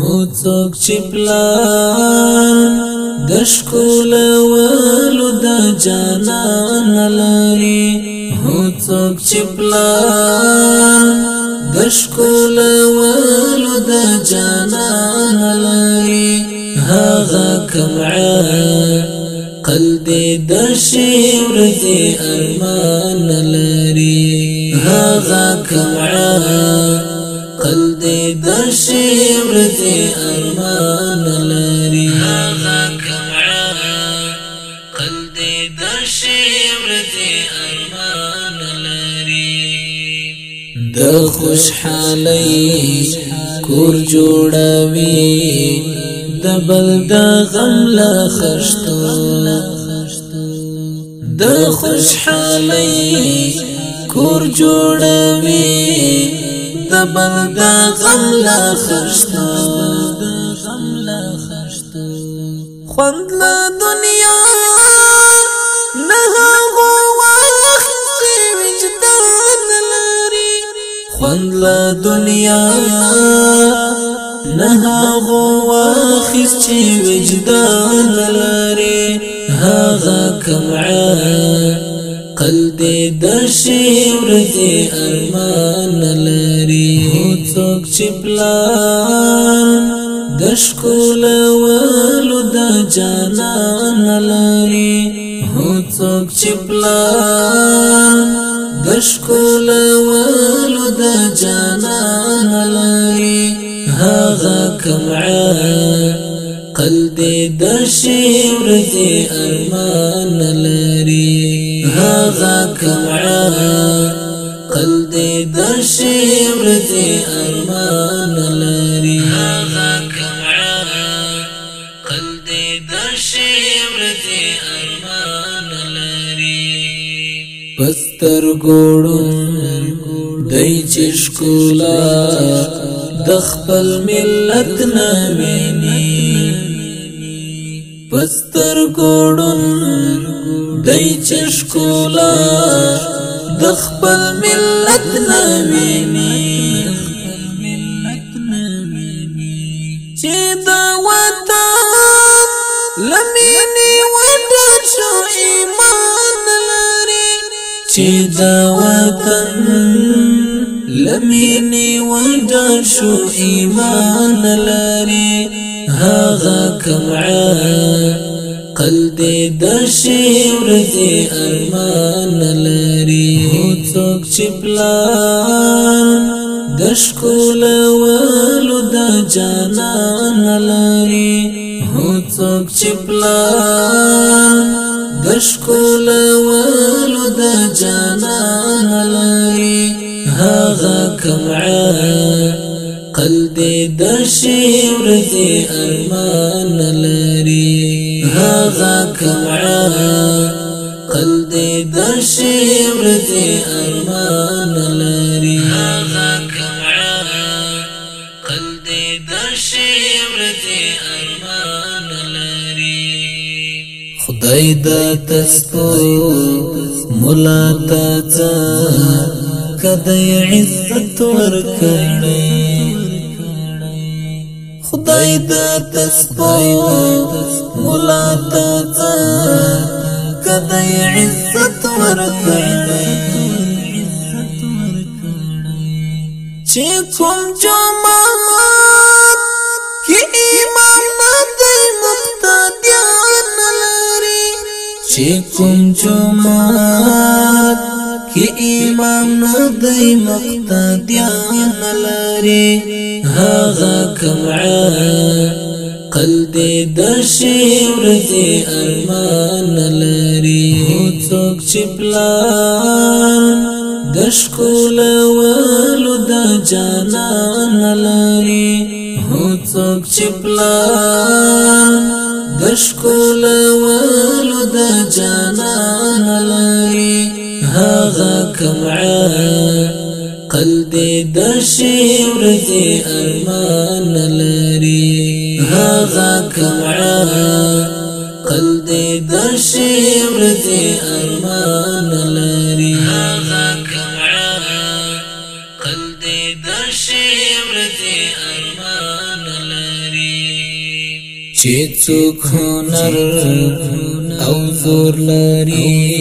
هو څوک چې پلان د ښکلولو د جانان لري هو څوک چې پلان د ښکلولو د جانان لري هغه کوم عقل دې د شعر دې ارمان لري هغه کوم عقل دې د شعر دې ارمان لري هغه کوم عقل دې د شعر دې ارمان لري د خوشحالۍ کور جوړوي د بل د غم له خشتو د خوشحالۍ کور جوړوي د بل د غم له خشتو خوند له دنیا نه هغو واخیستې وجدان لري خوند له دنیا نه هغو واخیستې وجدان لري هغه کوم عقل دې د شعر دې ارمان لري هو څوک چې پلان د ښکلولو د جانان لري هو څوک چې پلان د ښکلولو د جانان لري هغه کوم عقل دې د شعر دې ارمان لري هغه کوم عقل دې د شعر دې ارمان لري هغه کوم عقل دې د شعر دې ارمان لري پستر ګوړون دای چې ښکلا د خپل ملت نه ویني پستر ګوړون دای چې ښکلا د خپل ملت نه ویني چې د وطن لمینې وډر شو ایمان لري چې د وطن لمینې وډر شو ایمان لري هغه کوم عقل دې د شعر دې ارمان لري هو څوک چې پلان د ښکلولو د جانان لري هو څوک چې پلان د ښکلولو د جانان لري هغه کوم عقل دې د شعر دې ارمان لري هغه کوم عقل دې د شعر دې ارمان لري هغه کوم عقل دې د شعر دې ارمان لري خدای د تسپو مولا تا کدی عزت ورکړي خدای د تسپو مولا تا کدی عزت ورکړي چې کوم جماعت کې امام نه دی مقتدیان لري چې کوم جماعت کی امام نه دی مقتدیان لري هغه کوم عقل دې د شعر دې ارمان لري هو څوک چې پلان د ښکلولو د جانان لري هو څوک چې پلان د ښکلولو د جانان لري هغه کوم عقل دې د شعر دې ارمان لري هغه کوم عقل دې د شعر دې ارمان لري هغه کوم عقل دې د شعر دې ارمان لري چې څوک هنر او زور لري